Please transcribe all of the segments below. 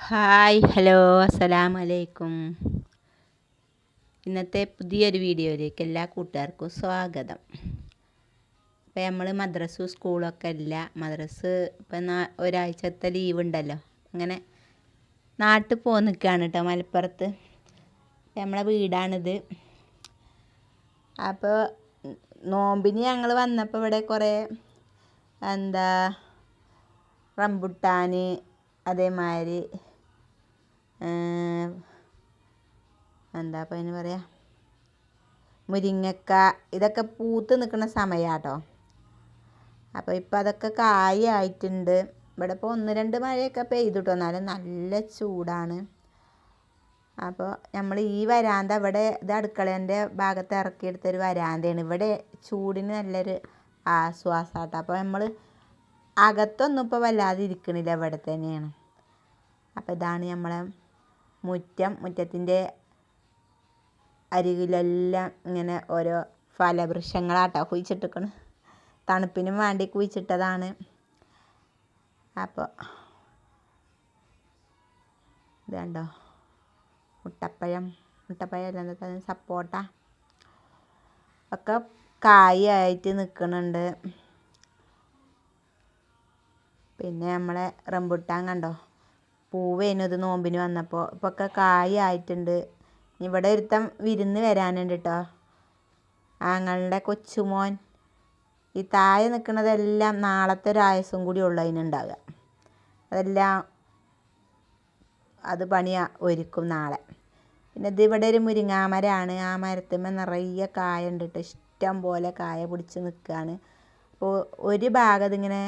Hi hello അസ്സലാമു അലൈക്കും. ഇന്നത്തെ പുതിയൊരു വീഡിയോയിലേക്ക് എല്ലാ കൂട്ടുകാർക്കും സ്വാഗതം. ഇപ്പം നമ്മൾ മദ്രസും സ്കൂളൊക്കെ ഇല്ല. ഇപ്പം ഒരാഴ്ചത്തെ ലീവ് ഉണ്ടല്ലോ. അങ്ങനെ നാട്ടിൽ പോയി നിൽക്കുകയാണ് കേട്ടോ, മലപ്പുറത്ത്. നമ്മളെ വീടാണിത്. അപ്പോൾ നോമ്പിന് ഞങ്ങൾ വന്നപ്പോൾ ഇവിടെ കുറേ റംബുട്ടാൻ, അതേമാതിരി അപ്പം അതിന് പറയുക മുരിങ്ങക്ക, ഇതൊക്കെ പൂത്ത് നിൽക്കുന്ന സമയമാട്ടോ. അപ്പോൾ ഇപ്പം അതൊക്കെ കായായിട്ടുണ്ട്. ഇവിടെ ഇപ്പോൾ 1-2 മഴയൊക്കെ പെയ്തിട്ടോ, എന്നാലും നല്ല ചൂടാണ്. അപ്പോൾ നമ്മൾ ഈ വരാന്ത ഇവിടെ ഇത് അടുക്കളേൻ്റെ ഭാഗത്ത് ഇറക്കിയെടുത്തൊരു വരാന്തയാണ്. ഇവിടെ ചൂടിന് നല്ലൊരു ആശ്വാസമാട്ടോ. അപ്പോൾ നമ്മൾ അകത്തൊന്നും ഇപ്പോൾ വല്ലാതെ ഇരിക്കണില്ല, ഇവിടെ തന്നെയാണ്. അപ്പോൾ ഇതാണ് നമ്മളെ മുറ്റത്തിൻ്റെ അരികിലെല്ലാം ഇങ്ങനെ ഓരോ ഫലവൃക്ഷങ്ങളാട്ടോ കുഴിച്ചിട്ടിരിക്കണം. തണുപ്പിനും വേണ്ടി കുഴിച്ചിട്ടതാണ്. അപ്പോൾ ഇത് കണ്ടോ, മുട്ടപ്പഴം അല്ല, സപ്പോട്ട ഒക്കെ കായായിട്ട് നിൽക്കുന്നുണ്ട്. പിന്നെ നമ്മളെ റംബുട്ടാൻ കണ്ടോ, പൂവേനു ഇത് നോമ്പിന് വന്നപ്പോൾ. ഇപ്പോൾ ഒക്കെ കായായിട്ടുണ്ട്. ഇവിടെ ഒരുത്തം വിരുന്ന് വരാനുണ്ട് കേട്ടോ, ആങ്ങളുടെ കൊച്ചുമോൻ. ഈ താഴെ നിൽക്കുന്നതെല്ലാം നാളത്തെ ഒരായസും കൂടി ഉള്ളു അതിനുണ്ടാവുക. അതെല്ലാം അത് ഒരുക്കും നാളെ. പിന്നെ ഇതിവിടെ ഒരു മുരിങ്ങാമരമാണ്. ആ മരത്തുമ്മേ നിറയെ കായ ഉണ്ട് കേട്ടോ, ഇഷ്ടം പോലെ കായ പിടിച്ച് നിൽക്കുകയാണ്. അപ്പോൾ ഒരു ഭാഗം ഇതിങ്ങനെ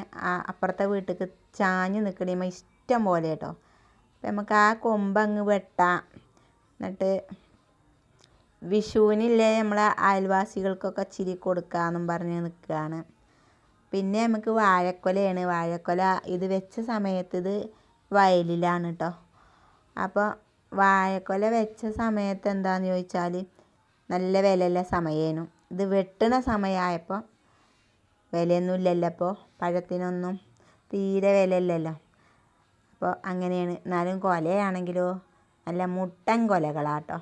അപ്പുറത്തെ വീട്ടിലേക്ക് ചാഞ്ഞ് നിൽക്കണേമ്മ ഇഷ്ടം പോലെ കേട്ടോ. അപ്പം നമുക്ക് ആ കൊമ്പ് അങ്ങ് വെട്ടാം. എന്നിട്ട് വിഷുവിനില്ലേ നമ്മളെ അയൽവാസികൾക്കൊക്കെ ഇച്ചിരി കൊടുക്കാമെന്നും പറഞ്ഞ് നിൽക്കുകയാണ്. പിന്നെ നമുക്ക് വാഴക്കൊലയാണ്. വാഴക്കൊല ഇത് വെച്ച സമയത്ത് ഇത് വയലിലാണ് കേട്ടോ. അപ്പോൾ വാഴക്കൊല വെച്ച സമയത്ത് എന്താണെന്ന് ചോദിച്ചാൽ നല്ല വിലയുള്ള സമയേനു. ഇത് വെട്ടണ സമയമായപ്പോൾ വിലയൊന്നുമില്ലല്ലോ. അപ്പോൾ പഴത്തിനൊന്നും തീരെ വിലയില്ലല്ലോ. അപ്പോൾ അങ്ങനെയാണ്. എന്നാലും കൊലയാണെങ്കിലോ നല്ല മുട്ടൻ കൊലകളാട്ടോ.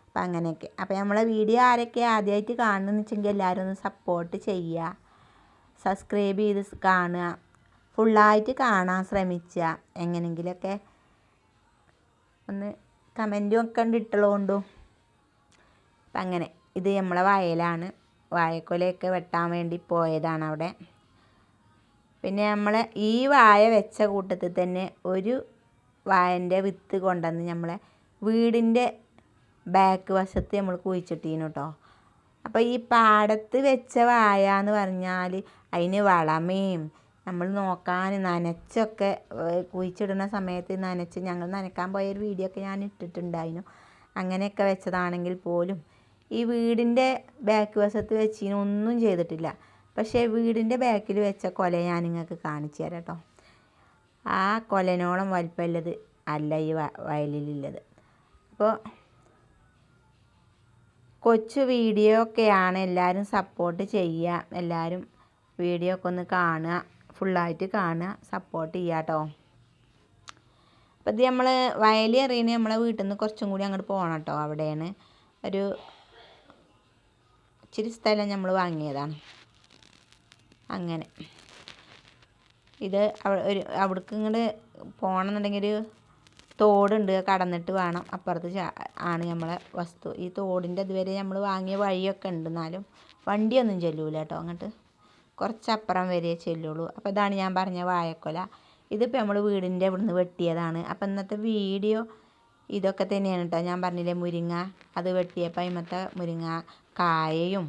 അപ്പം അങ്ങനെയൊക്കെ. അപ്പോൾ നമ്മളെ വീഡിയോ ആരൊക്കെ ആദ്യമായിട്ട് കാണുന്നതെന്ന് വെച്ചെങ്കിൽ എല്ലാവരും ഒന്ന് സപ്പോർട്ട് ചെയ്യുക, സബ്സ്ക്രൈബ് ചെയ്ത് കാണുക, ഫുള്ളായിട്ട് കാണാൻ ശ്രമിക്കുക. എങ്ങനെയെങ്കിലുമൊക്കെ ഒന്ന് കമൻറ്റും ഒക്കെ ഉണ്ട് ഇട്ടുള്ളതുകൊണ്ടും. അപ്പം അങ്ങനെ ഇത് നമ്മളെ വയലാണ്. വാഴക്കൊലയൊക്കെ വെട്ടാൻ വേണ്ടി പോയതാണ് അവിടെ. പിന്നെ നമ്മൾ ഈ വാഴ വെച്ച കൂട്ടത്തിൽ തന്നെ ഒരു വാഴൻ്റെ വിത്ത് കൊണ്ടുവന്ന് നമ്മളെ വീടിൻ്റെ ബാക്ക് വശത്ത് നമ്മൾ കുഴിച്ചിട്ടീനു കേട്ടോ. അപ്പോൾ ഈ പാടത്ത് വെച്ച വാഴ എന്ന് പറഞ്ഞാൽ അതിന് വളമേയും നമ്മൾ നോക്കാൻ നനച്ചൊക്കെ കുഴിച്ചിടുന്ന സമയത്ത് ഞങ്ങൾ നനയ്ക്കാൻ പോയൊരു വീഡിയോ ഒക്കെ ഞാൻ ഇട്ടിട്ടുണ്ടായിരുന്നു. അങ്ങനെയൊക്കെ വെച്ചതാണെങ്കിൽ പോലും ഈ വീടിൻ്റെ ബാക്ക് വശത്ത് വെച്ചിനൊന്നും ചെയ്തിട്ടില്ല. പക്ഷേ വീടിൻ്റെ ബാക്കിൽ വെച്ച കൊല ഞാൻ നിങ്ങൾക്ക് കാണിച്ചു തരാം കേട്ടോ. ആ കൊലനോളം വലിപ്പമുള്ളത് അല്ല ഈ വയലിലുള്ളത്. അപ്പോൾ കൊച്ചു വീഡിയോ ഒക്കെയാണ്, എല്ലാവരും സപ്പോർട്ട് ചെയ്യുക. എല്ലാവരും വീഡിയോ ഒക്കെ ഒന്ന് കാണുക, ഫുള്ളായിട്ട് കാണുക, സപ്പോർട്ട് ചെയ്യുക കേട്ടോ. അപ്പോൾ ഇത് നമ്മൾ വയൽ എറിയുന്നത് നമ്മളെ വീട്ടിൽ നിന്ന് കുറച്ചും കൂടി അങ്ങോട്ട് പോകണം കേട്ടോ. അവിടെയാണ് ഒരു ഇച്ചിരി സ്ഥലം നമ്മൾ വാങ്ങിയതാണ്. അങ്ങനെ ഇത് അവിടേക്ക് ഇങ്ങോട്ട് പോകണമെന്നുണ്ടെങ്കിൽ ഒരു തോടുണ്ട്, കടന്നിട്ട് വേണം. അപ്പുറത്ത് ആണ് നമ്മളെ വസ്തു. ഈ തോടിൻ്റെ ഇതുവരെ നമ്മൾ വാങ്ങിയ വഴിയൊക്കെ ഉണ്ട്, എന്നാലും വണ്ടിയൊന്നും ചെല്ലൂല കേട്ടോ. അങ്ങോട്ട് കുറച്ചപ്പുറം വരെ ചെല്ലുള്ളൂ. അപ്പോൾ ഇതാണ് ഞാൻ പറഞ്ഞ വാഴക്കൊല. ഇതിപ്പോൾ നമ്മൾ വീടിൻ്റെ ഇവിടുന്ന് വെട്ടിയതാണ്. അപ്പോൾ ഇന്നത്തെ വീഡിയോ ഇതൊക്കെ തന്നെയാണ് കേട്ടോ. ഞാൻ പറഞ്ഞില്ലേ മുരിങ്ങ, അത് വെട്ടിയപ്പോൾ അതിമത്തെ മുരിങ്ങ കായയും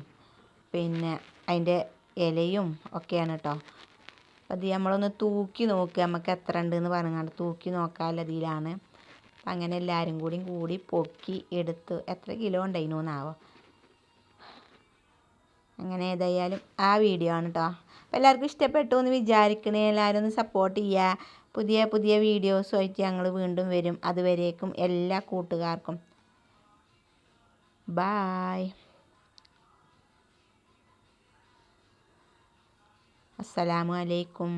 പിന്നെ അതിൻ്റെ ഇലയും ഒക്കെയാണ് കേട്ടോ. അത് നമ്മളൊന്ന് തൂക്കി നോക്കുക, നമുക്ക് എത്ര ഉണ്ടെന്ന് പറഞ്ഞാണ്ട് തൂക്കി നോക്കാനുള്ളതിലാണ്. അപ്പം അങ്ങനെ എല്ലാവരും കൂടി പൊക്കി എടുത്ത് എത്ര കിലോ ഉണ്ടായിരുന്നാവോ. അങ്ങനെ ഏതായാലും ആ വീഡിയോ ആണ് കേട്ടോ. അപ്പോൾ എല്ലാവർക്കും ഇഷ്ടപ്പെട്ടു എന്ന് വിചാരിക്കണേ. എല്ലാവരും ഒന്ന് സപ്പോർട്ട് ചെയ്യുക. പുതിയ പുതിയ വീഡിയോസുമായിട്ട് ഞങ്ങൾ വീണ്ടും വരും. അതുവരേക്കും എല്ലാ കൂട്ടുകാർക്കും ബായ്. അസ്സലാമു അലൈക്കും.